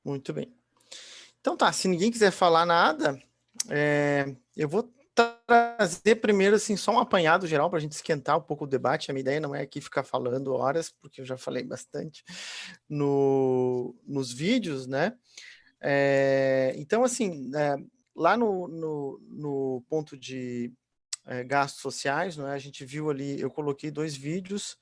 Muito bem. Então tá, se ninguém quiser falar nada, eu vou trazer primeiro assim, só um apanhado geral para a gente esquentar um pouco o debate. A minha ideia não é aqui ficar falando horas, porque eu já falei bastante nos vídeos, né? Então, assim, lá no ponto de gastos sociais, né, a gente viu ali, eu coloquei 2 vídeos,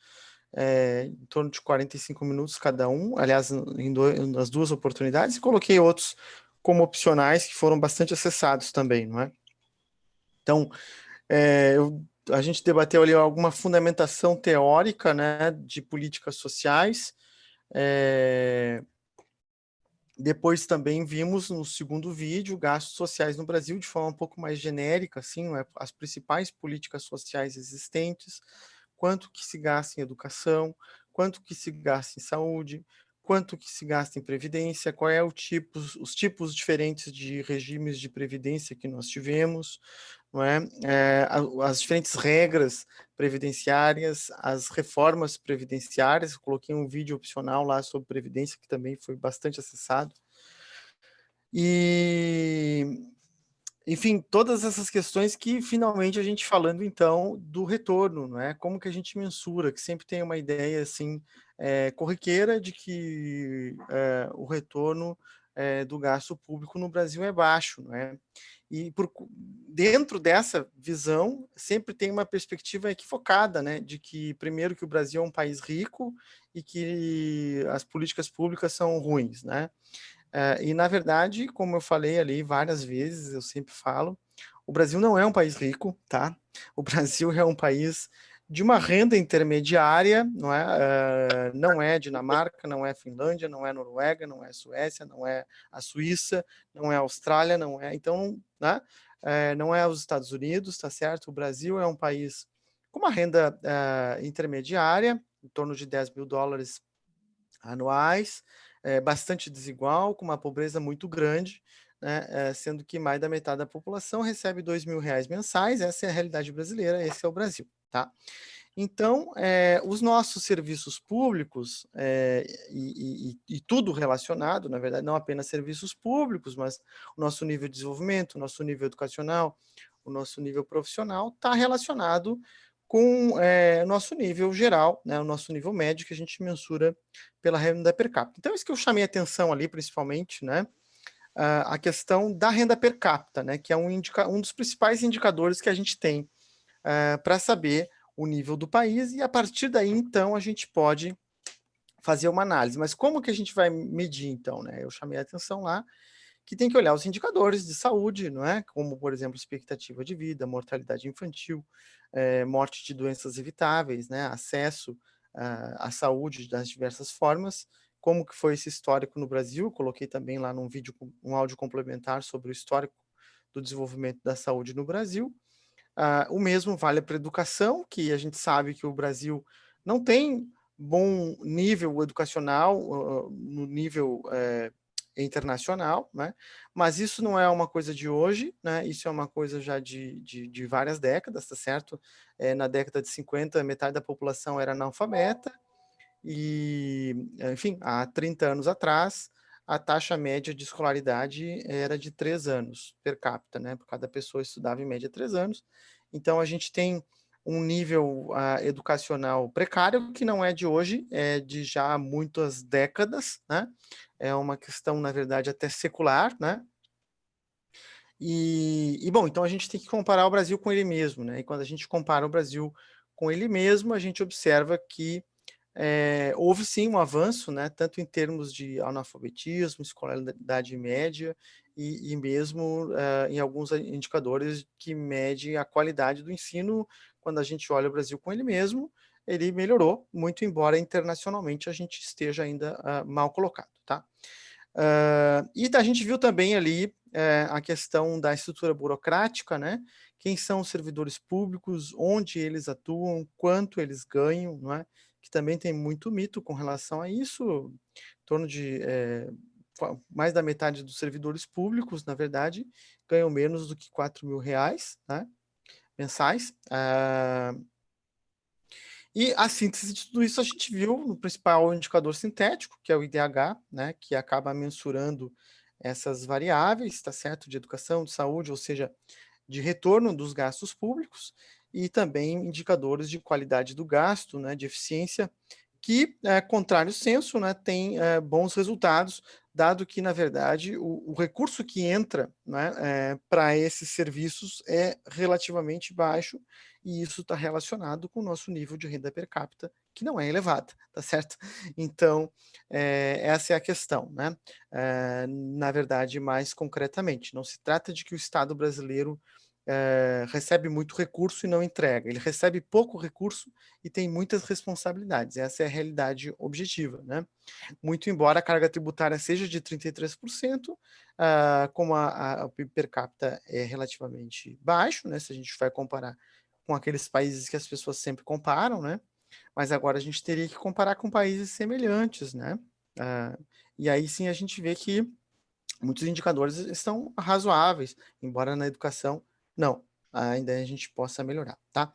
em torno de 45 minutos cada um, aliás, nas 2 oportunidades, e coloquei outros como opcionais que foram bastante acessados também, não é? Então, a gente debateu ali alguma fundamentação teórica, né, de políticas sociais. Depois também vimos no segundo vídeo gastos sociais no Brasil de forma um pouco mais genérica, assim, não é? As principais políticas sociais existentes, quanto que se gasta em educação, quanto que se gasta em saúde, quanto que se gasta em previdência, qual é os tipos diferentes de regimes de previdência que nós tivemos, não é? As diferentes regras previdenciárias, as reformas previdenciárias. Eu coloquei um vídeo opcional lá sobre previdência que também foi bastante acessado. E, enfim, todas essas questões que finalmente a gente falando então do retorno, não é? Como que a gente mensura, que sempre tem uma ideia assim corriqueira de que o retorno do gasto público no Brasil é baixo, não é? E dentro dessa visão sempre tem uma perspectiva equivocada, né? De que primeiro que o Brasil é um país rico e que as políticas públicas são ruins, né? E, na verdade, como eu falei ali várias vezes, eu sempre falo, o Brasil não é um país rico, tá? O Brasil é um país de uma renda intermediária, não é? Não é Dinamarca, não é Finlândia, não é Noruega, não é Suécia, não é a Suíça, não é a Austrália, não é... Então, né? Não é os Estados Unidos, tá certo? O Brasil é um país com uma renda intermediária, em torno de US$ 10.000 anuais, bastante desigual, com uma pobreza muito grande, né, sendo que mais da metade da população recebe R$ 2.000 mensais. Essa é a realidade brasileira, esse é o Brasil, tá? Então, os nossos serviços públicos, e tudo relacionado, na verdade, não apenas serviços públicos, mas o nosso nível de desenvolvimento, o nosso nível educacional, o nosso nível profissional, está relacionado com o nosso nível geral, né, o nosso nível médio, que a gente mensura pela renda per capita. Então, isso que eu chamei a atenção ali, principalmente, né, a questão da renda per capita, né, que é um dos principais indicadores que a gente tem para saber o nível do país, e a partir daí, então, a gente pode fazer uma análise. Mas como que a gente vai medir, então, né? Eu chamei a atenção lá que tem que olhar os indicadores de saúde, não é? Como, por exemplo, expectativa de vida, mortalidade infantil, morte de doenças evitáveis, né? Acesso à saúde das diversas formas. Como que foi esse histórico no Brasil? Coloquei também lá num vídeo, um áudio complementar sobre o histórico do desenvolvimento da saúde no Brasil. O mesmo vale para a educação, que a gente sabe que o Brasil não tem bom nível educacional no nível internacional, né? Mas isso não é uma coisa de hoje, né? Isso é uma coisa já de várias décadas, tá certo? Na década de 50, metade da população era analfabeta, e, enfim, há 30 anos atrás, a taxa média de escolaridade era de 3 anos per capita, né? Por cada pessoa estudava em média 3 anos. Então, a gente tem um nível educacional precário, que não é de hoje, é de já muitas décadas, né? É uma questão, na verdade, até secular, né? Bom, então a gente tem que comparar o Brasil com ele mesmo, né? E quando a gente compara o Brasil com ele mesmo, a gente observa que houve sim um avanço, né, tanto em termos de analfabetismo, escolaridade média, e mesmo em alguns indicadores que mede a qualidade do ensino. Quando a gente olha o Brasil com ele mesmo, ele melhorou muito, embora internacionalmente a gente esteja ainda mal colocado, tá? E a gente viu também ali a questão da estrutura burocrática, né? Quem são os servidores públicos, onde eles atuam, quanto eles ganham, não é? Que também tem muito mito com relação a isso. Em torno de mais da metade dos servidores públicos, na verdade, ganham menos do que R$ 4.000, né, mensais. E a síntese de tudo isso a gente viu no principal indicador sintético, que é o IDH, né, que acaba mensurando essas variáveis, tá certo? De educação, de saúde, ou seja, de retorno dos gastos públicos, e também indicadores de qualidade do gasto, né, de eficiência, que, contrário senso, né, tem bons resultados, dado que, na verdade, o recurso que entra, né, para esses serviços é relativamente baixo, e isso está relacionado com o nosso nível de renda per capita, que não é elevada, tá certo? Então, essa é a questão, né? Na verdade, mais concretamente, não se trata de que o Estado brasileiro recebe muito recurso e não entrega. Ele recebe pouco recurso e tem muitas responsabilidades. Essa é a realidade objetiva, né? Muito embora a carga tributária seja de 33%, como o PIB per capita é relativamente baixo, né? Se a gente vai comparar com aqueles países que as pessoas sempre comparam, né? Mas agora a gente teria que comparar com países semelhantes, né? E aí sim a gente vê que muitos indicadores estão razoáveis, embora na educação, não, ainda a gente possa melhorar, tá?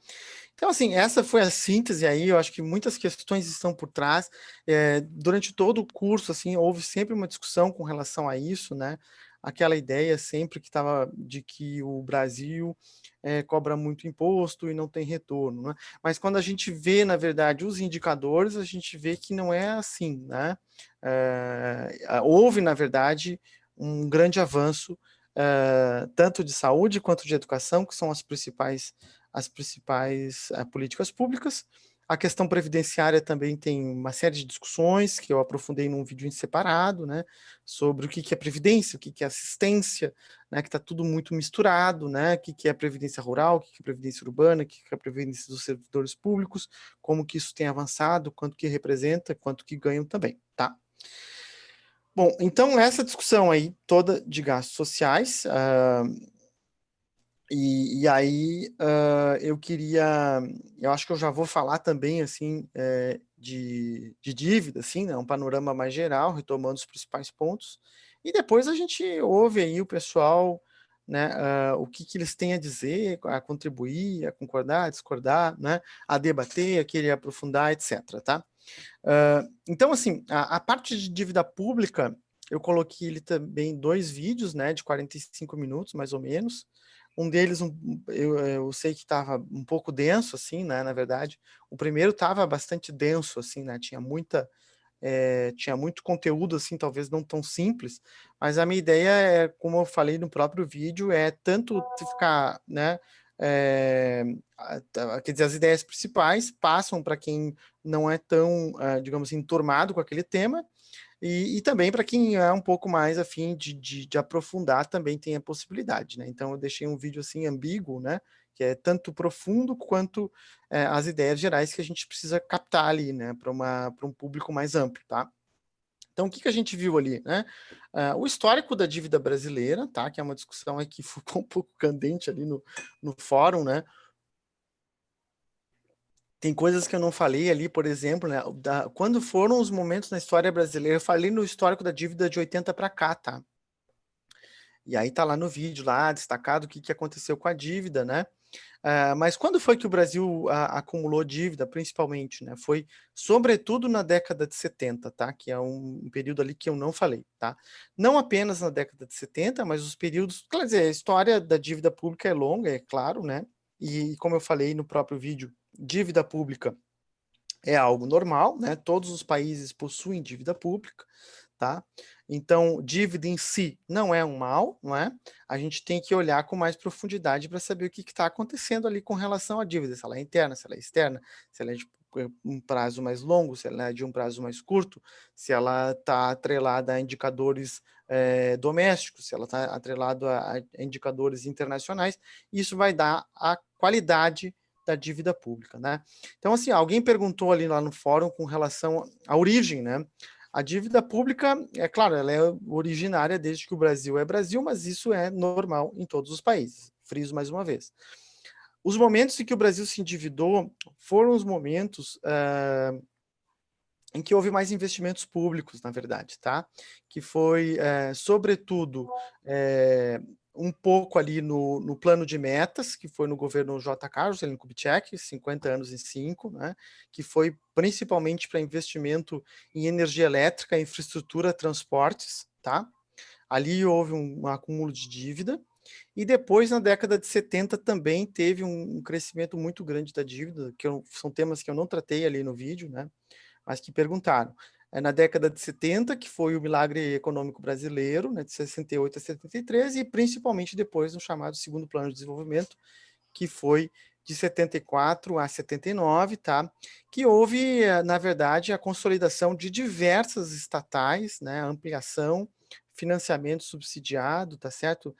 Então, assim, essa foi a síntese aí, eu acho que muitas questões estão por trás, durante todo o curso, assim, houve sempre uma discussão com relação a isso, né? Aquela ideia sempre que estava de que o Brasil cobra muito imposto e não tem retorno, né? Mas quando a gente vê, na verdade, os indicadores, a gente vê que não é assim, né? Houve, na verdade, um grande avanço, tanto de saúde quanto de educação, que são as principais políticas públicas. A questão previdenciária também tem uma série de discussões que eu aprofundei num vídeo em separado, né, sobre o que é previdência, o que é assistência, né, que está tudo muito misturado, né, o que é previdência rural, o que é previdência urbana, o que é a previdência dos servidores públicos, como que isso tem avançado, quanto que representa, quanto que ganham também, tá? Bom, então essa discussão aí toda de gastos sociais, e aí eu acho que eu já vou falar também, assim, de dívida, assim, né, um panorama mais geral, retomando os principais pontos, e depois a gente ouve aí o pessoal, né, o que eles têm a dizer, a contribuir, a concordar, a discordar, né, a debater, a querer aprofundar, etc., tá? Então, assim, a parte de dívida pública, eu coloquei ele também em 2 vídeos, né, de 45 minutos, mais ou menos. Um deles, eu sei que estava um pouco denso, assim, né, na verdade. O primeiro estava bastante denso, assim, né, tinha muito conteúdo, assim, talvez não tão simples, mas a minha ideia é, como eu falei no próprio vídeo, é tanto ficar, né, quer dizer, as ideias principais passam para quem não é tão, digamos assim, enturmado com aquele tema, e também para quem é um pouco mais afim de aprofundar, também tem a possibilidade, né? Então eu deixei um vídeo assim ambíguo, né? Que é tanto profundo quanto as ideias gerais que a gente precisa captar ali, né? Para um público mais amplo, tá? Então, o que a gente viu ali, né? O histórico da dívida brasileira, tá? Que é uma discussão aí que ficou um pouco candente ali no fórum, né? Tem coisas que eu não falei ali, por exemplo, né? Quando foram os momentos na história brasileira, eu falei no histórico da dívida de 80 para cá, tá? E aí tá lá no vídeo, lá destacado o que aconteceu com a dívida, né? Mas quando foi que o Brasil acumulou dívida, principalmente, né? Foi sobretudo na década de 70, tá? Que é um período ali que eu não falei, tá? Não apenas na década de 70, mas os períodos, quer dizer, a história da dívida pública é longa, é claro, né? E como eu falei no próprio vídeo, dívida pública é algo normal, né? Todos os países possuem dívida pública, tá? Então, dívida em si não é um mal, não é? A gente tem que olhar com mais profundidade para saber o que está acontecendo ali com relação à dívida, se ela é interna, se ela é externa, se ela é de um prazo mais longo, se ela é de um prazo mais curto, se ela está atrelada a indicadores domésticos, se ela está atrelada a indicadores internacionais, isso vai dar a qualidade da dívida pública, né? Então, assim, alguém perguntou ali lá no fórum com relação à origem, né? A dívida pública, é claro, ela é originária desde que o Brasil é Brasil, mas isso é normal em todos os países. Friso mais uma vez. Os momentos em que o Brasil se endividou foram os momentos em que houve mais investimentos públicos, na verdade, tá? Que foi, sobretudo, um pouco ali no plano de metas, que foi no governo JK, Juscelino Kubitschek, 50 anos em 5, né, que foi principalmente para investimento em energia elétrica, infraestrutura, transportes, tá? Ali houve um acúmulo de dívida, e depois, na década de 70, também teve um crescimento muito grande da dívida, são temas que eu não tratei ali no vídeo, né, mas que perguntaram. Na década de 70, que foi o milagre econômico brasileiro, né, de 68 a 73, e principalmente depois no chamado segundo plano de desenvolvimento, que foi de 74 a 79, tá? Que houve, na verdade, a consolidação de diversas estatais, né? Ampliação, financiamento subsidiado, tá certo?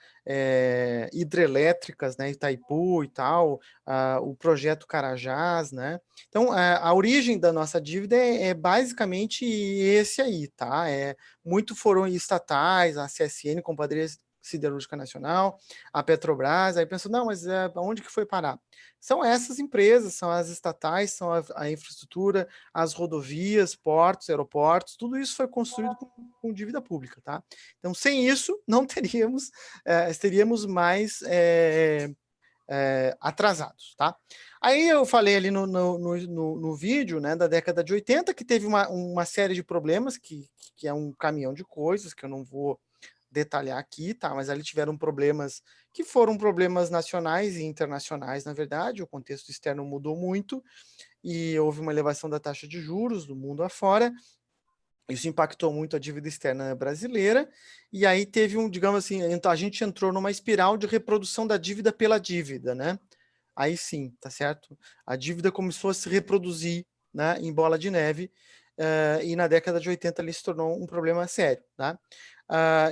Hidrelétricas, né? Itaipu e tal, o projeto Carajás, né? Então, a origem da nossa dívida é basicamente esse aí, tá? Muito foram estatais, a CSN, Companhia Siderúrgica Nacional, a Petrobras, aí pensa, não, mas onde que foi parar? São essas empresas, são as estatais, são a infraestrutura, as rodovias, portos, aeroportos, tudo isso foi construído com dívida pública, tá? Então, sem isso, não teríamos mais atrasados, tá? Aí eu falei ali no vídeo, né, da década de 80, que teve uma série de problemas, que é um caminhão de coisas, que eu não vou detalhar aqui, tá? Mas ali tiveram problemas que foram problemas nacionais e internacionais, na verdade, o contexto externo mudou muito e houve uma elevação da taxa de juros do mundo afora. Isso impactou muito a dívida externa brasileira, e aí teve digamos assim, então a gente entrou numa espiral de reprodução da dívida pela dívida, né? Aí sim, tá certo? A dívida começou a se reproduzir, né, em bola de neve, e na década de 80 ele se tornou um problema sério, tá?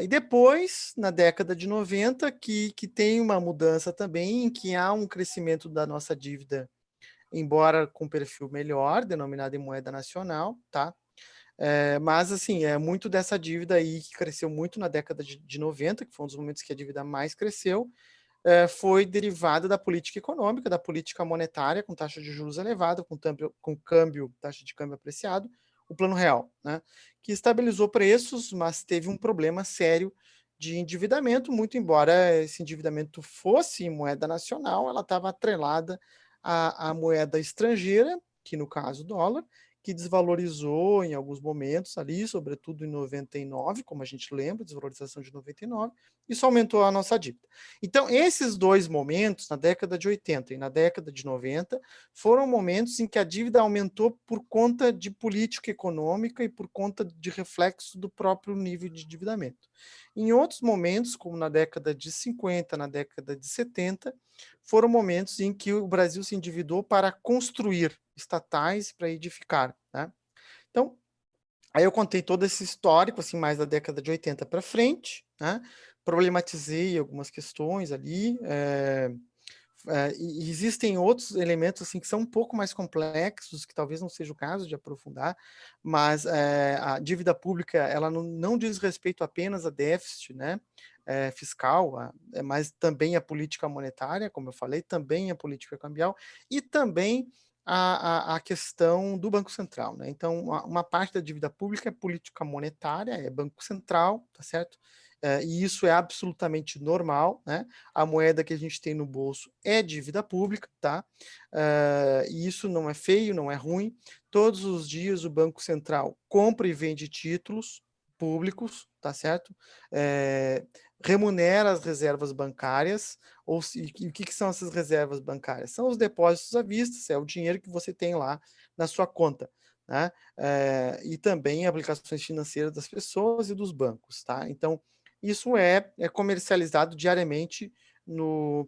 E depois, na década de 90, que tem uma mudança também, em que há um crescimento da nossa dívida, embora com perfil melhor, denominada em moeda nacional, tá? Mas, assim, muito dessa dívida aí, que cresceu muito na década de 90, que foi um dos momentos que a dívida mais cresceu, foi derivada da política econômica, da política monetária, com taxa de juros elevada, com taxa de câmbio apreciado, o Plano Real, né, que estabilizou preços, mas teve um problema sério de endividamento, muito embora esse endividamento fosse em moeda nacional, ela estava atrelada à moeda estrangeira, que no caso o dólar, que desvalorizou em alguns momentos ali, sobretudo em 99, como a gente lembra, desvalorização de 99, isso aumentou a nossa dívida. Então, esses dois momentos, na década de 80 e na década de 90, foram momentos em que a dívida aumentou por conta de política econômica e por conta de reflexo do próprio nível de endividamento. Em outros momentos, como na década de 50, na década de 70, foram momentos em que o Brasil se endividou para construir estatais, para edificar, né? Então, aí eu contei todo esse histórico, assim, mais da década de 80 para frente, né? Problematizei algumas questões ali, e existem outros elementos assim que são um pouco mais complexos, que talvez não seja o caso de aprofundar, mas a dívida pública ela não diz respeito apenas a déficit, né, fiscal, mas também a política monetária, como eu falei, também a política cambial e também a questão do Banco Central, né? Então, uma parte da dívida pública é política monetária, é Banco Central, tá certo? E isso é absolutamente normal, né? A moeda que a gente tem no bolso é dívida pública, tá? E isso não é feio, não é ruim. Todos os dias o Banco Central compra e vende títulos públicos, tá certo? Remunera as reservas bancárias, e o que são essas reservas bancárias? São os depósitos à vista, é o dinheiro que você tem lá na sua conta, né? E também aplicações financeiras das pessoas e dos bancos, tá? Então, isso é comercializado diariamente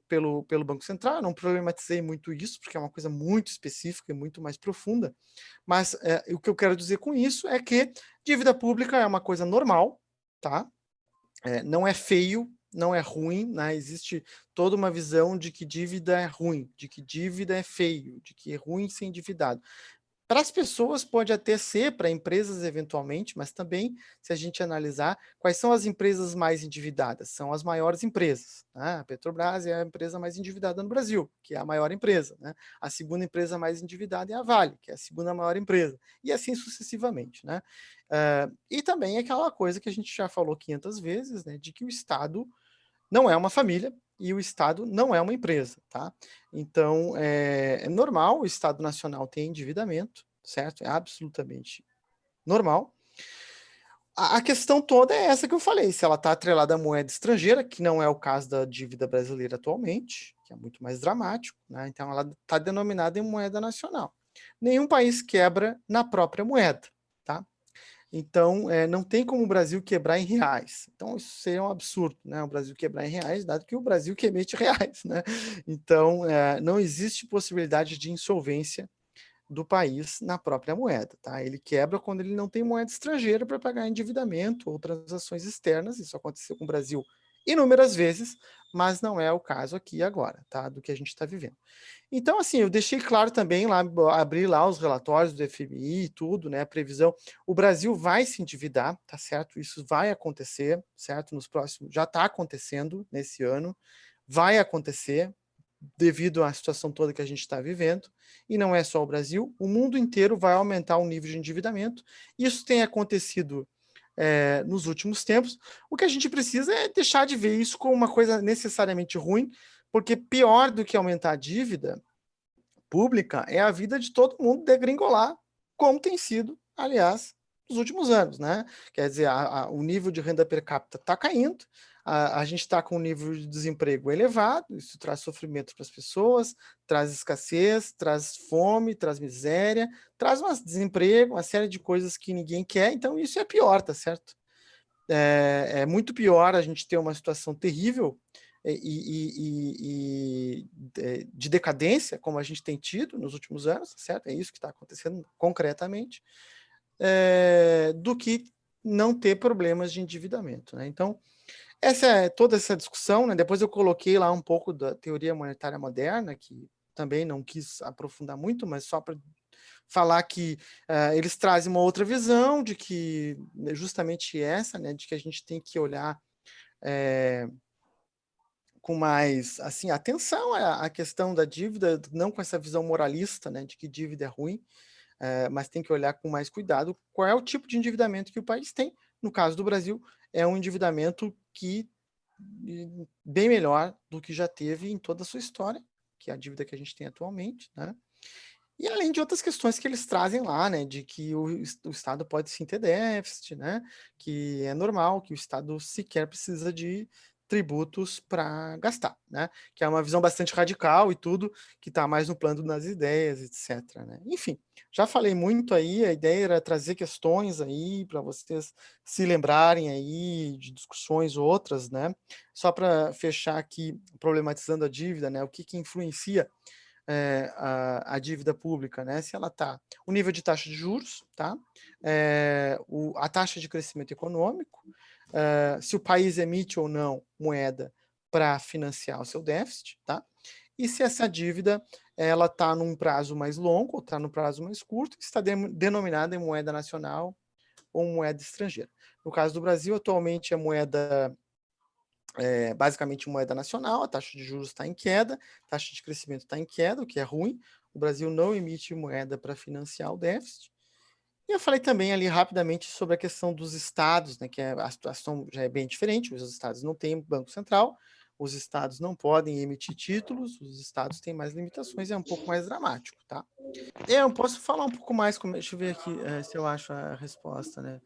pelo Banco Central. Eu não problematizei muito isso, porque é uma coisa muito específica e muito mais profunda, mas o que eu quero dizer com isso é que dívida pública é uma coisa normal, tá? Não é feio, não é ruim, né? Existe toda uma visão de que dívida é ruim, de que dívida é feio, de que é ruim ser endividado. Para as pessoas pode até ser, para empresas eventualmente, mas também, se a gente analisar, quais são as empresas mais endividadas? São as maiores empresas, né? A Petrobras é a empresa mais endividada no Brasil, que é a maior empresa, né? A segunda empresa mais endividada é a Vale, que é a segunda maior empresa, e assim sucessivamente, né? E também aquela coisa que a gente já falou 500 vezes, né? De que o Estado não é uma família e o Estado não é uma empresa, tá? Então, é normal o Estado Nacional ter endividamento, certo? É absolutamente normal. A questão toda é essa que eu falei, se ela está atrelada à moeda estrangeira, que não é o caso da dívida brasileira atualmente, que é muito mais dramático, né? Então ela está denominada em moeda nacional. Nenhum país quebra na própria moeda, tá? Então, não tem como o Brasil quebrar em reais. Então, isso seria um absurdo, né? O Brasil quebrar em reais, dado que o Brasil que emite reais, né? Então, não existe possibilidade de insolvência do país na própria moeda, tá? Ele quebra quando ele não tem moeda estrangeira para pagar endividamento ou transações externas. Isso aconteceu com o Brasil inúmeras vezes, mas não é o caso aqui agora, tá? Do que a gente está vivendo. Então, assim, eu deixei claro também lá, abri lá os relatórios do FMI e tudo, né? A previsão. O Brasil vai se endividar, tá certo? Isso vai acontecer, certo? Nos próximos, já está acontecendo nesse ano, vai acontecer devido à situação toda que a gente está vivendo, e não é só o Brasil, o mundo inteiro vai aumentar o nível de endividamento. Isso tem acontecido nos últimos tempos. O que a gente precisa é deixar de ver isso como uma coisa necessariamente ruim, porque pior do que aumentar a dívida pública é a vida de todo mundo degringolar, como tem sido, aliás, nos últimos anos, né? Quer dizer, o nível de renda per capita está caindo, a gente está com um nível de desemprego elevado, isso traz sofrimento para as pessoas, traz escassez, traz fome, traz miséria, traz desemprego, uma série de coisas que ninguém quer, então isso é pior, tá certo? É muito pior a gente ter uma situação terrível de decadência, como a gente tem tido nos últimos anos, certo? É isso que está acontecendo concretamente, do que não ter problemas de endividamento, né? Então, toda essa discussão, né? Depois eu coloquei lá um pouco da teoria monetária moderna, que também não quis aprofundar muito, mas só para falar que eles trazem uma outra visão de que justamente essa, né, de que a gente tem que olhar com mais assim atenção à questão da dívida, não com essa visão moralista, né, de que dívida é ruim, mas tem que olhar com mais cuidado qual é o tipo de endividamento que o país tem. No caso do Brasil, é um endividamento que bem melhor do que já teve em toda a sua história, que é a dívida que a gente tem atualmente, né? E além de outras questões que eles trazem lá, né, de que o Estado pode sim ter déficit, né, que é normal, que o Estado sequer precisa de tributos para gastar, né, que é uma visão bastante radical e tudo, que está mais no plano das ideias, etc. Né? Enfim, já falei muito aí, a ideia era trazer questões aí para vocês se lembrarem aí de discussões outras, né, só para fechar aqui, problematizando a dívida, né, o que influencia a dívida pública, né? Se ela está, o nível de taxa de juros, tá? A taxa de crescimento econômico, se o país emite ou não moeda para financiar o seu déficit, tá? E se essa dívida ela está num prazo mais longo ou está no prazo mais curto, que está denominada em moeda nacional ou moeda estrangeira. No caso do Brasil, atualmente a moeda basicamente moeda nacional, a taxa de juros está em queda, a taxa de crescimento está em queda, o que é ruim. O Brasil não emite moeda para financiar o déficit. E eu falei também ali rapidamente sobre a questão dos estados, né, que a situação já é bem diferente, os estados não têm banco central, os estados não podem emitir títulos, os estados têm mais limitações, é um pouco mais dramático, tá? Eu posso falar um pouco mais, deixa eu ver aqui se eu acho a resposta, né?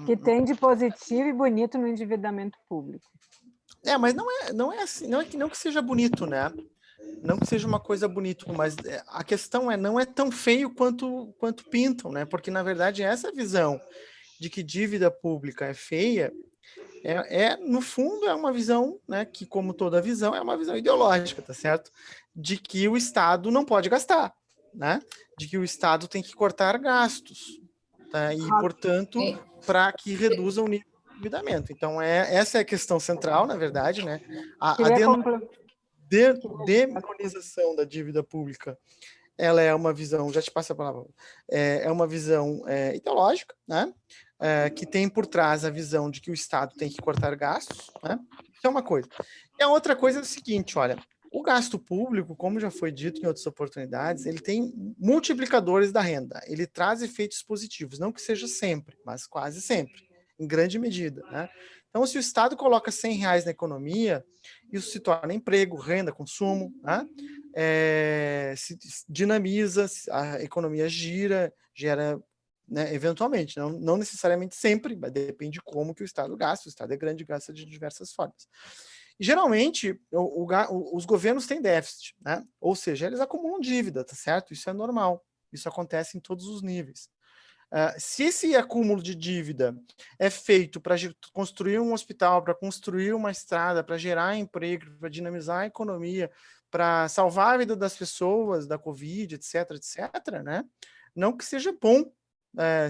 Que tem de positivo e bonito no endividamento público. Mas não é assim, não que seja bonito, né? Não que seja uma coisa bonita, mas a questão não é tão feio quanto pintam, né? Porque, na verdade, essa visão de que dívida pública é feia, no fundo, é uma visão, né, que, como toda visão, é uma visão ideológica, tá certo? De que o Estado não pode gastar, né? De que o Estado tem que cortar gastos, tá? E, portanto, para que reduza o nível de endividamento. Então, essa é a questão central, na verdade, né? A demonização da dívida pública, ela é uma visão, já te passo a palavra, é uma visão ideológica, né? Que tem por trás a visão de que o Estado tem que cortar gastos, né? Isso é uma coisa. E a outra coisa é o seguinte, olha, o gasto público, como já foi dito em outras oportunidades, ele tem multiplicadores da renda, ele traz efeitos positivos, não que seja sempre, mas quase sempre. em grande medida, né? Então, se o Estado coloca R$100 na economia, isso se torna emprego, renda, consumo, né? Se dinamiza, a economia gira, gera, né, eventualmente, não necessariamente sempre, mas depende de como que o Estado gasta. O Estado é grande e gasta de diversas formas. E, geralmente, os governos têm déficit, né? Ou seja, eles acumulam dívida, tá certo? Isso é normal. Isso acontece em todos os níveis. Se esse acúmulo de dívida é feito para construir um hospital, para construir uma estrada, para gerar emprego, para dinamizar a economia, para salvar a vida das pessoas da Covid, etc., etc., né? Não que seja bom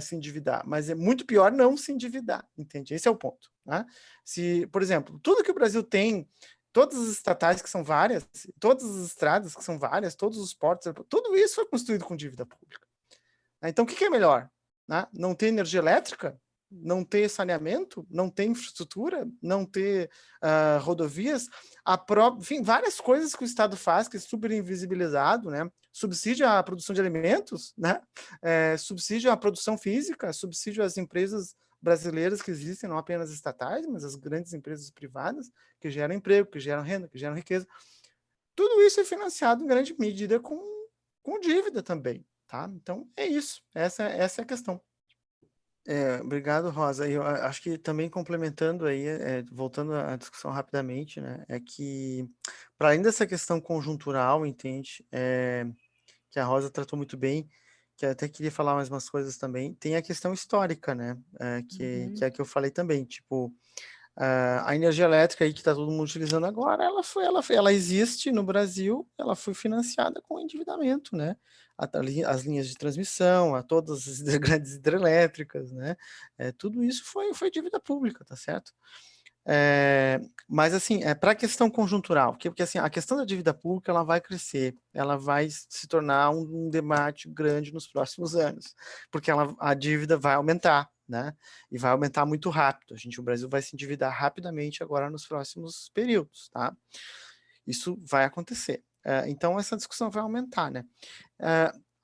se endividar, mas é muito pior não se endividar, entende? Esse é o ponto, né? Se, por exemplo, tudo que o Brasil tem, todas as estatais que são várias, todas as estradas que são várias, todos os portos, tudo isso foi construído com dívida pública. Então, o que é melhor? Né? Não ter energia elétrica? Não ter saneamento? Não ter infraestrutura? Não ter rodovias? Enfim, várias coisas que o Estado faz, que é super invisibilizado, né? Subsídio à produção de alimentos, né? Subsídio à produção física, subsídio às empresas brasileiras que existem, não apenas estatais, mas as grandes empresas privadas, que geram emprego, que geram renda, que geram riqueza. Tudo isso é financiado em grande medida com dívida também. Tá? Então, é isso. Essa é a questão. Obrigado, Rosa. Eu acho que também complementando aí, voltando à discussão rapidamente, né, é que, para além dessa questão conjuntural, entende, que a Rosa tratou muito bem, que eu até queria falar mais umas coisas também, tem a questão histórica, né, que é que eu falei também, tipo, a energia elétrica aí que está todo mundo utilizando agora, ela existe no Brasil, ela foi financiada com endividamento, né? As linhas de transmissão, a todas as grandes hidrelétricas, né? Tudo isso foi dívida pública, tá certo? Mas assim, para a questão conjuntural, porque assim, a questão da dívida pública ela vai crescer, ela vai se tornar um debate grande nos próximos anos, porque a dívida vai aumentar, né? E vai aumentar muito rápido. O Brasil vai se endividar rapidamente agora nos próximos períodos, tá? Isso vai acontecer. Então essa discussão vai aumentar, né?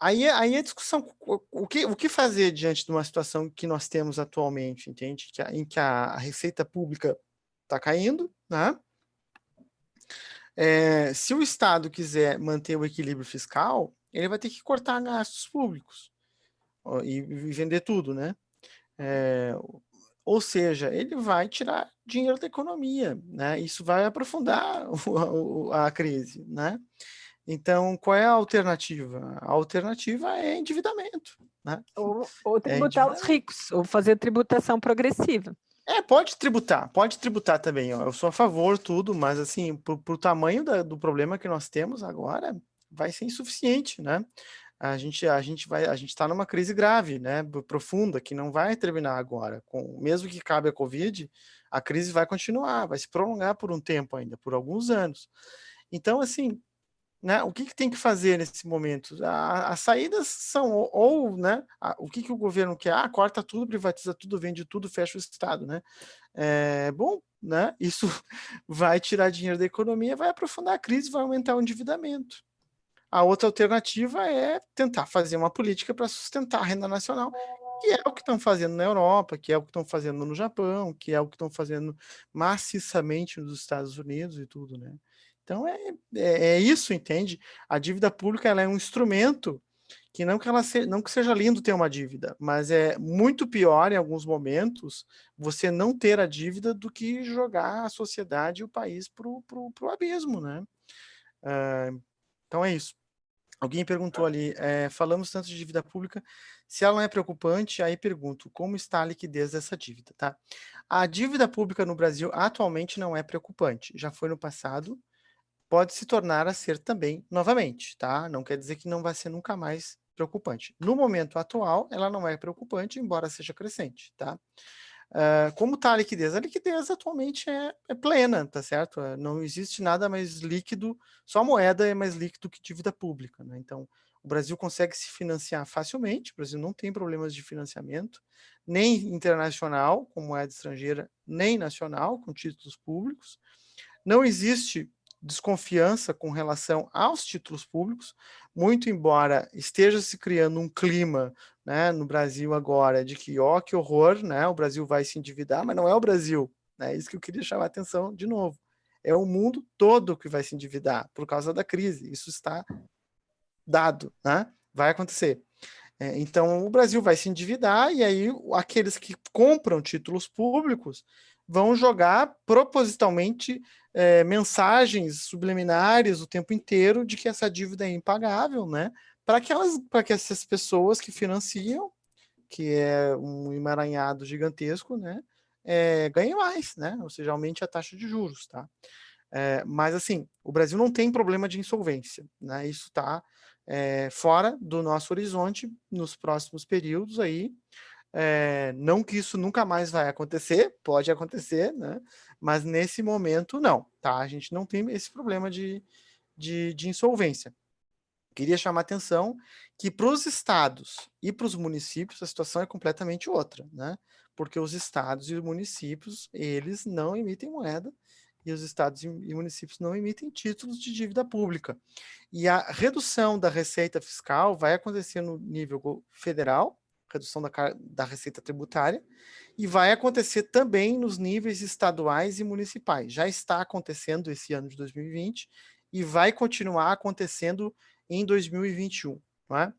Aí a discussão, o que fazer diante de uma situação que nós temos atualmente, entende? Em que a receita pública está caindo, né? Se o Estado quiser manter o equilíbrio fiscal, ele vai ter que cortar gastos públicos e vender tudo, né? Ou seja, ele vai tirar dinheiro da economia, né? Isso vai aprofundar a crise, né? Então, qual é a alternativa? A alternativa é endividamento, né? Ou tributar os ricos, ou fazer tributação progressiva. Pode tributar também. Ó. Eu sou a favor, tudo, mas assim, pro tamanho do problema que nós temos agora, vai ser insuficiente, né? A gente está numa crise grave, né? Profunda, que não vai terminar agora. Mesmo que cabe a Covid, a crise vai continuar, vai se prolongar por um tempo ainda, por alguns anos. Então, assim, né, o que tem que fazer nesse momento? As saídas são né, o que o governo quer? Corta tudo, privatiza tudo, vende tudo, fecha o Estado, né? Bom, né? Isso vai tirar dinheiro da economia, vai aprofundar a crise, vai aumentar o endividamento. A outra alternativa é tentar fazer uma política para sustentar a renda nacional, que é o que estão fazendo na Europa, que é o que estão fazendo no Japão, que é o que estão fazendo maciçamente nos Estados Unidos e tudo, né? Então é isso, entende? A dívida pública ela é um instrumento que não que seja lindo ter uma dívida, mas é muito pior em alguns momentos você não ter a dívida do que jogar a sociedade e o país pro abismo, né? Então é isso. Alguém perguntou ali, falamos tanto de dívida pública, se ela não é preocupante, aí pergunto, como está a liquidez dessa dívida, tá? A dívida pública no Brasil atualmente não é preocupante, já foi no passado, pode se tornar a ser também novamente, tá? Não quer dizer que não vai ser nunca mais preocupante. No momento atual, ela não é preocupante, embora seja crescente, tá? Como está a liquidez? A liquidez atualmente é plena, tá certo? Não existe nada mais líquido, só moeda é mais líquido que dívida pública, né? Então, o Brasil consegue se financiar facilmente, o Brasil não tem problemas de financiamento, nem internacional, com moeda estrangeira, nem nacional, com títulos públicos. Não existe desconfiança com relação aos títulos públicos, muito embora esteja se criando um clima, né, no Brasil agora de que, ó, que horror, né, o Brasil vai se endividar, mas não é o Brasil, né, isso que eu queria chamar a atenção de novo. É o mundo todo que vai se endividar por causa da crise, isso está dado, né, vai acontecer. Então, o Brasil vai se endividar e aí aqueles que compram títulos públicos vão jogar propositalmente mensagens subliminares o tempo inteiro de que essa dívida é impagável, né? Para que essas pessoas que financiam, que é um emaranhado gigantesco, né? Ganhem mais, né? Ou seja, aumente a taxa de juros, tá? Mas, assim, o Brasil não tem problema de insolvência, né? Isso está fora do nosso horizonte nos próximos períodos aí. Não que isso nunca mais vai acontecer, pode acontecer, né? Mas nesse momento, não, tá? A gente não tem esse problema de insolvência. Queria chamar a atenção que para os estados e para os municípios a situação é completamente outra, né? Porque os estados e os municípios, eles não emitem moeda, e os estados e municípios não emitem títulos de dívida pública. E a redução da receita fiscal vai acontecer no nível federal, redução da receita tributária, e vai acontecer também nos níveis estaduais e municipais. Já está acontecendo esse ano de 2020 e vai continuar acontecendo em 2021, não é?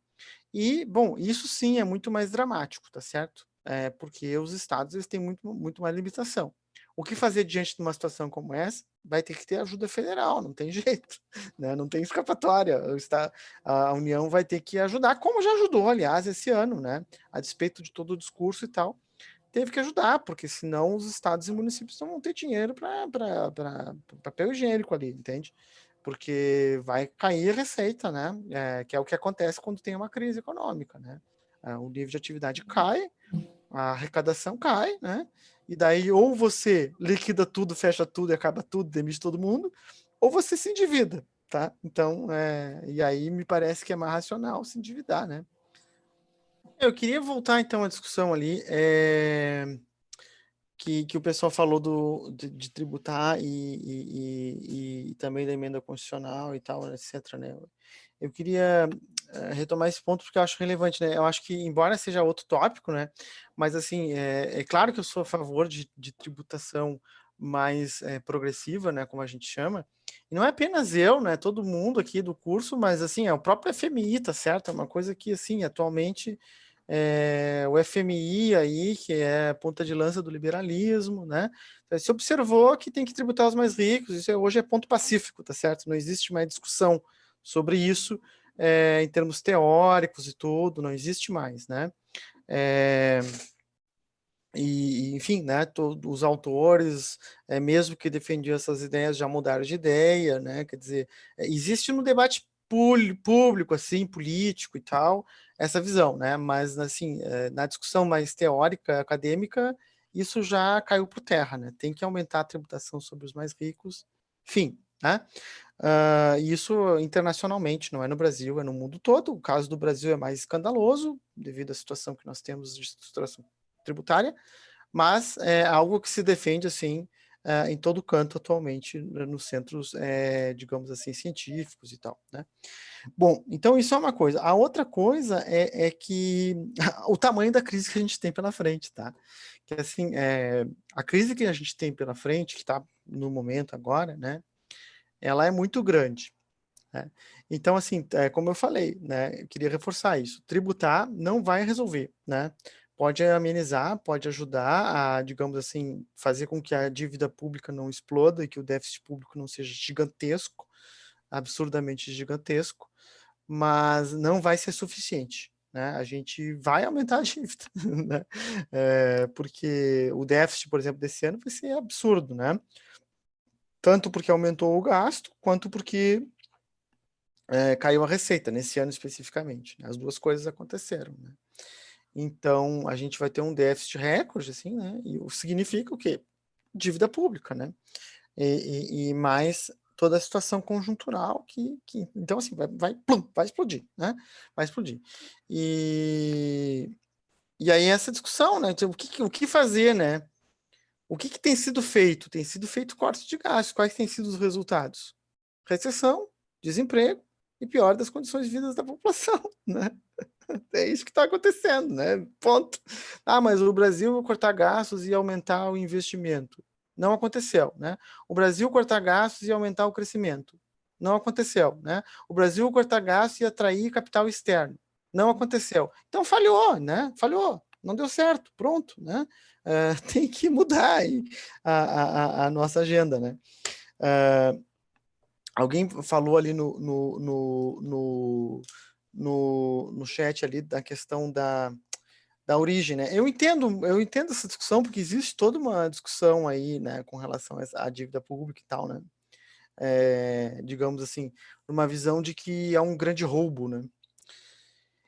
E, bom, isso sim é muito mais dramático, tá certo? Porque os estados eles têm muito mais limitação. O que fazer diante de uma situação como essa? Vai ter que ter ajuda federal, não tem jeito, né? Não tem escapatória. A União vai ter que ajudar, como já ajudou, aliás, esse ano, né? A despeito de todo o discurso e tal, teve que ajudar, porque senão os estados e municípios não vão ter dinheiro para papel higiênico ali, entende? Porque vai cair a receita, né? Que é o que acontece quando tem uma crise econômica, né? O nível de atividade cai, a arrecadação cai, né? E daí ou você liquida tudo, fecha tudo e acaba tudo, demite todo mundo, ou você se endivida, tá? Então, e aí me parece que é mais racional se endividar, né? Eu queria voltar então à discussão ali, que o pessoal falou de tributar e também da emenda constitucional e tal, etc, né? Eu queria retomar esse ponto porque eu acho relevante, né? Eu acho que, embora seja outro tópico, né? Mas, assim, é claro que eu sou a favor de tributação mais progressiva, né? Como a gente chama. E não é apenas eu, né? Todo mundo aqui do curso, mas, assim, é o próprio FMI, tá certo? É uma coisa que, assim, atualmente o FMI aí, que é a ponta de lança do liberalismo, né? Se observou que tem que tributar os mais ricos, isso hoje é ponto pacífico, tá certo? Não existe mais discussão sobre isso em termos teóricos e tudo, não existe mais, né? Enfim, né, todos os autores, mesmo que defendiam essas ideias, já mudaram de ideia, né? Quer dizer, existe no debate público, assim, político e tal, essa visão, né? Mas, assim, na discussão mais teórica, acadêmica, isso já caiu por terra, né? Tem que aumentar a tributação sobre os mais ricos, enfim, né? Isso internacionalmente, não é no Brasil, é no mundo todo. O caso do Brasil é mais escandaloso, devido à situação que nós temos de estruturação tributária, mas é algo que se defende assim em todo canto atualmente, nos centros, digamos assim, científicos e tal, né? Bom, então isso é uma coisa. A outra coisa é que o tamanho da crise que a gente tem pela frente, tá? Que assim, a crise que a gente tem pela frente, que está no momento agora, né? Ela é muito grande, né? Então, assim, como eu falei, né? Eu queria reforçar isso. Tributar não vai resolver, né? Pode amenizar, pode ajudar a, digamos assim, fazer com que a dívida pública não exploda e que o déficit público não seja gigantesco, absurdamente gigantesco, mas não vai ser suficiente, né? A gente vai aumentar a dívida, né? Porque o déficit, por exemplo, desse ano vai ser absurdo, né? Tanto porque aumentou o gasto, quanto porque caiu a receita, nesse ano especificamente, né? As duas coisas aconteceram, né? Então, a gente vai ter um déficit recorde, assim, né? E significa o quê? Dívida pública, né? E mais toda a situação conjuntural então, assim, plum, vai explodir, né? Vai explodir. E aí essa discussão, né? Então, o que fazer, né? O que tem sido feito? Tem sido feito corte de gastos. Quais têm sido os resultados? recessão, desemprego e pior das condições de vida da população, né? É isso que está acontecendo, né? Ponto. Ah, mas o Brasil vai cortar gastos e aumentar o investimento. Não aconteceu, né? O Brasil cortar gastos e aumentar o crescimento. Não aconteceu, né? O Brasil cortar gastos e atrair capital externo. Não aconteceu. Então falhou, né? Falhou. Não deu certo. Pronto, né? Tem que mudar aí a nossa agenda, né? Alguém falou ali no chat ali da questão da origem, né? Eu entendo essa discussão, porque existe toda uma discussão aí, né, com relação à dívida pública e tal, né? Digamos assim, uma visão de que é um grande roubo, né?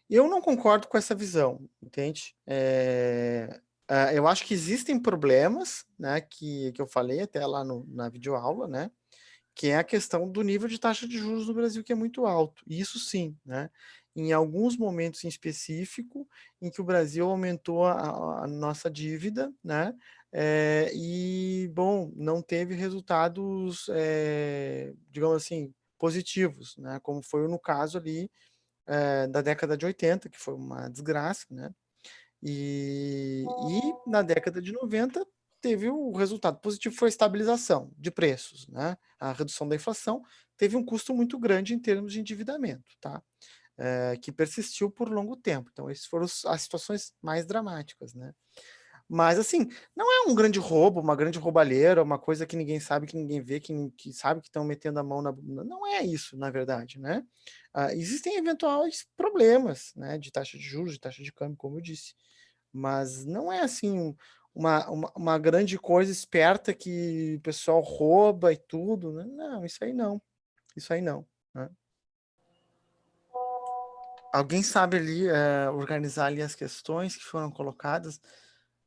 Eu não concordo com essa visão, entende? Eu acho que existem problemas, né, que eu falei até lá na videoaula, né? Que é a questão do nível de taxa de juros no Brasil, que é muito alto. Isso sim, né? Em alguns momentos em específico, em que o Brasil aumentou a nossa dívida, né? E, bom, não teve resultados, digamos assim, positivos, né? Como foi no caso ali da década de 80, que foi uma desgraça, né? E na década de 90 teve o resultado positivo, foi a estabilização de preços, né? A redução da inflação teve um custo muito grande em termos de endividamento, tá? Que persistiu por longo tempo. Então, essas foram as situações mais dramáticas, né? Mas, assim, não é um grande roubo, uma grande roubalheira, uma coisa que ninguém sabe, que ninguém vê, que sabe que estão metendo a mão na... Não é isso, na verdade, né? Existem eventuais problemas, né? De taxa de juros, de taxa de câmbio, como eu disse. Mas não é, assim, uma grande coisa esperta que o pessoal rouba e tudo, né? Não, isso aí não. Isso aí não, né? Alguém sabe ali organizar ali as questões que foram colocadas?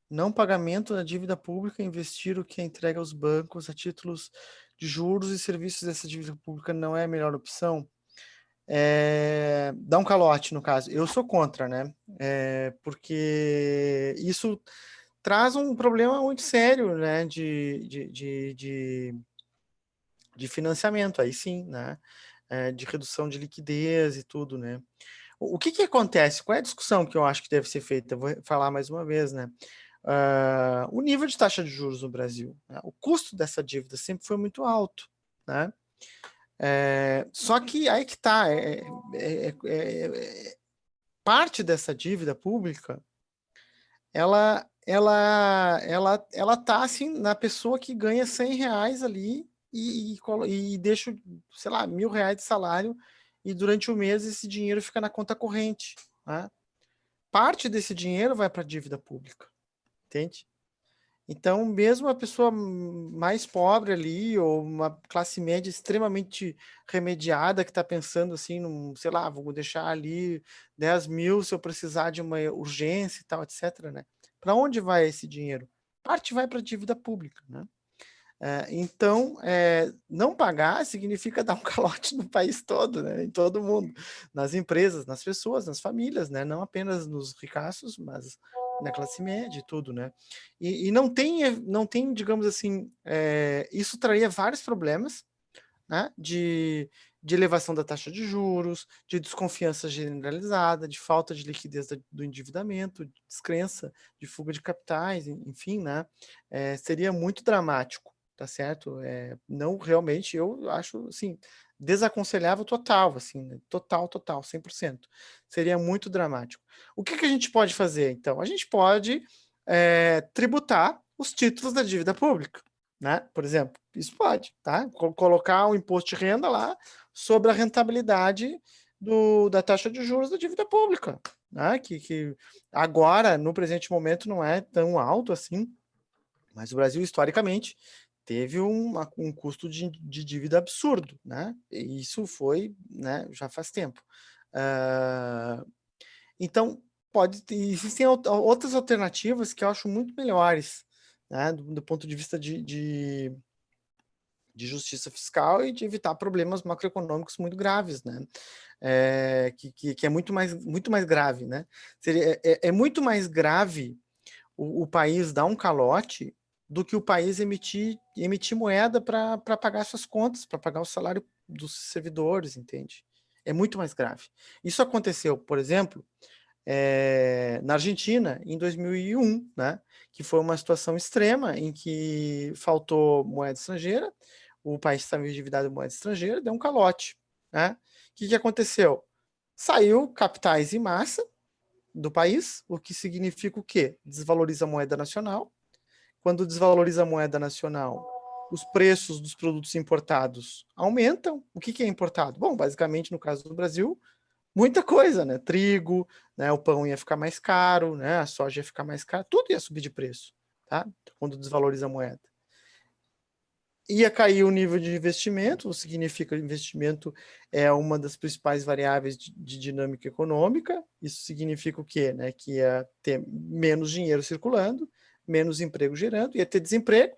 Não pagamento da dívida pública, investir o que é entregue aos bancos a títulos de juros e serviços dessa dívida pública não é a melhor opção? Dá um calote, no caso. Eu sou contra, né? Porque isso traz um problema muito sério, né? De financiamento, aí sim, né? De redução de liquidez e tudo, né? O que acontece? Qual é a discussão que eu acho que deve ser feita? Eu vou falar mais uma vez, né? O nível de taxa de juros no Brasil, né? O custo dessa dívida sempre foi muito alto, né? Só que aí que tá, parte dessa dívida pública, ela tá assim na pessoa que ganha R$ 100 ali e deixa, sei lá, R$ 1.000 de salário e durante o mês esse dinheiro fica na conta corrente, né? Parte desse dinheiro vai para a dívida pública, entende? Então, mesmo a pessoa mais pobre ali, ou uma classe média extremamente remediada, que está pensando assim, sei lá, vou deixar ali 10 mil se eu precisar de uma urgência e tal, etc., né? Para onde vai esse dinheiro? Parte vai para a dívida pública, né? Então, não pagar significa dar um calote no país todo, né? Em todo mundo, nas empresas, nas pessoas, nas famílias, né? Não apenas nos ricaços, mas na classe média e tudo, né? E não tem, digamos assim, isso traria vários problemas, né? De elevação da taxa de juros, de desconfiança generalizada, de falta de liquidez do endividamento, de descrença, de fuga de capitais, enfim, né? Seria muito dramático, tá certo? Não, realmente, eu acho, assim, desaconselhável total, assim, né? Total, 100%. Seria muito dramático. O que a gente pode fazer, então? A gente pode tributar os títulos da dívida pública, né? Por exemplo, isso pode, tá? Colocar o imposto de renda lá sobre a rentabilidade da taxa de juros da dívida pública, né? Que agora, no presente momento, não é tão alto assim, mas o Brasil, historicamente, teve um custo de dívida absurdo, né? E isso foi, né, já faz tempo. Então, existem outras alternativas que eu acho muito melhores, né, do ponto de vista de justiça fiscal e de evitar problemas macroeconômicos muito graves, né? Que é muito mais grave, né? É muito mais grave o país dar um calote do que o país emitir moeda para pagar suas contas, para pagar o salário dos servidores, entende? É muito mais grave. Isso aconteceu, por exemplo, na Argentina, em 2001, né? Que foi uma situação extrema em que faltou moeda estrangeira, o país estava endividado em moeda estrangeira, deu um calote, né? O que aconteceu? Saiu capitais em massa do país, o que significa o quê? Desvaloriza a moeda nacional. Quando desvaloriza a moeda nacional, os preços dos produtos importados aumentam. O que é importado? Bom, basicamente, no caso do Brasil, muita coisa, né? Trigo, né? O pão ia ficar mais caro, né? A soja ia ficar mais cara, tudo ia subir de preço, tá? Quando desvaloriza a moeda. Ia cair o nível de investimento, significa que o investimento é uma das principais variáveis de dinâmica econômica. Isso significa o quê? Né? Que ia ter menos dinheiro circulando, menos emprego gerando, ia ter desemprego,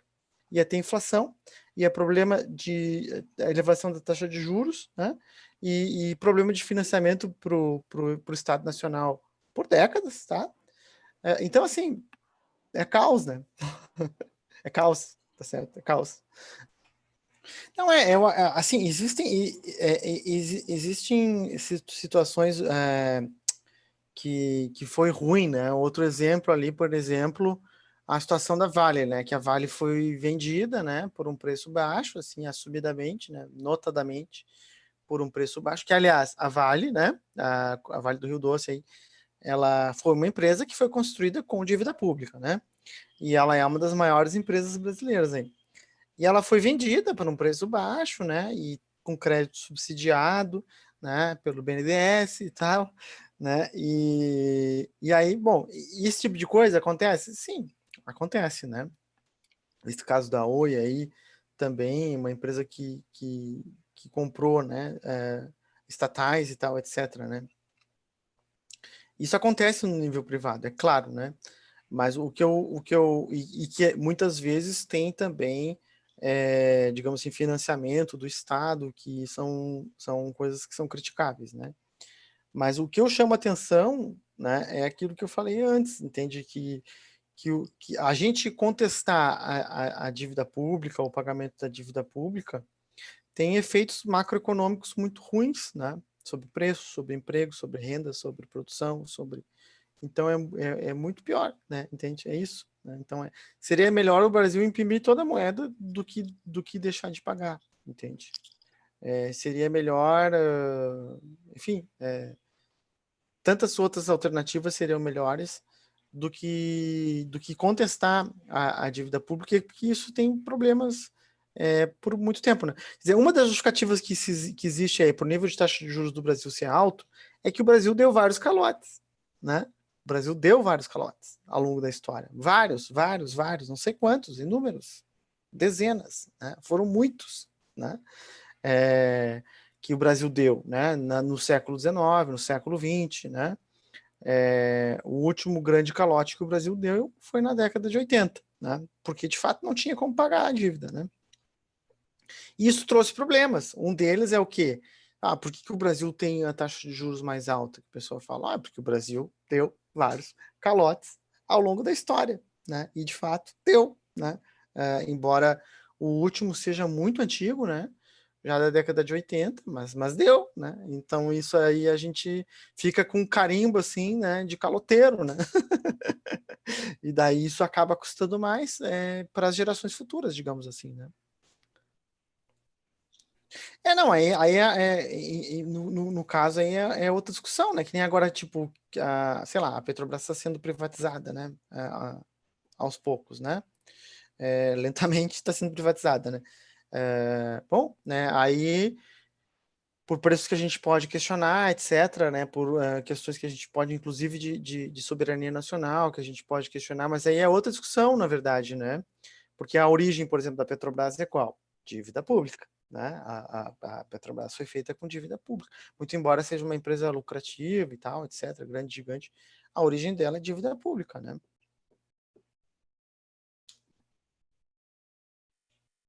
ia ter inflação, ia problema de elevação da taxa de juros, né? E problema de financiamento para o Estado Nacional por décadas, tá? Então, assim, é caos, né? É caos, tá certo? É caos. Não, assim, existem situações que foi ruim, né? Outro exemplo ali, por exemplo, a situação da Vale, né? Que a Vale foi vendida, né? Por um preço baixo, assim, assumidamente, né? Notadamente, por um preço baixo. Que, aliás, a Vale, né? A Vale do Rio Doce aí, ela foi uma empresa que foi construída com dívida pública, né? E ela é uma das maiores empresas brasileiras aí. E ela foi vendida por um preço baixo, né? E com crédito subsidiado, né? Pelo BNDES e tal, né? E aí, bom, esse tipo de coisa acontece? Sim, acontece, né? Nesse caso da Oi aí, também uma empresa que comprou, né? Estatais e tal, etc, né? Isso acontece no nível privado, é claro, né? Mas e que muitas vezes tem também, digamos assim, financiamento do Estado, que são coisas que são criticáveis, né? Mas o que eu chamo atenção, né, é aquilo que eu falei antes, entende? Que a gente contestar a dívida pública, o pagamento da dívida pública, tem efeitos macroeconômicos muito ruins, né? Sobre preço, sobre emprego, sobre renda, sobre produção, sobre então é muito pior, né? Entende? É isso. Né? Então seria melhor o Brasil imprimir toda a moeda do que deixar de pagar, entende? Seria melhor, enfim, tantas outras alternativas seriam melhores do que contestar a dívida pública, porque isso tem problemas por muito tempo. Né? Quer dizer, uma das justificativas que existe aí para o nível de taxa de juros do Brasil ser alto é que o Brasil deu vários calotes, né? O Brasil deu vários calotes ao longo da história. Vários, não sei quantos, inúmeros, dezenas, né? Foram muitos, né? Que o Brasil deu, né? No século XIX, no século XX, né? O último grande calote que o Brasil deu foi na década de 80, né? Porque de fato não tinha como pagar a dívida, né? E isso trouxe problemas. Um deles é o quê? Por que o Brasil tem a taxa de juros mais alta? Que o pessoal fala, porque o Brasil deu vários calotes ao longo da história, né? E de fato deu, né? Embora o último seja muito antigo, né? Já da década de 80, mas deu, né? Então isso aí a gente fica com um carimbo assim, né? De caloteiro, né? E daí isso acaba custando mais para as gerações futuras, digamos assim, né? Não, no caso aí é outra discussão, né? Que nem agora, tipo, sei lá, a Petrobras está sendo privatizada, né? Aos poucos, né? Lentamente está sendo privatizada, né? Bom, né? Aí, por preços que a gente pode questionar, etc., né? Por questões que a gente pode, inclusive, de soberania nacional, que a gente pode questionar, mas aí é outra discussão, na verdade, né? Porque a origem, por exemplo, da Petrobras é qual? Dívida pública. Né? A Petrobras foi feita com dívida pública. Muito embora seja uma empresa lucrativa e tal, etc., grande, gigante, a origem dela é dívida pública. Né?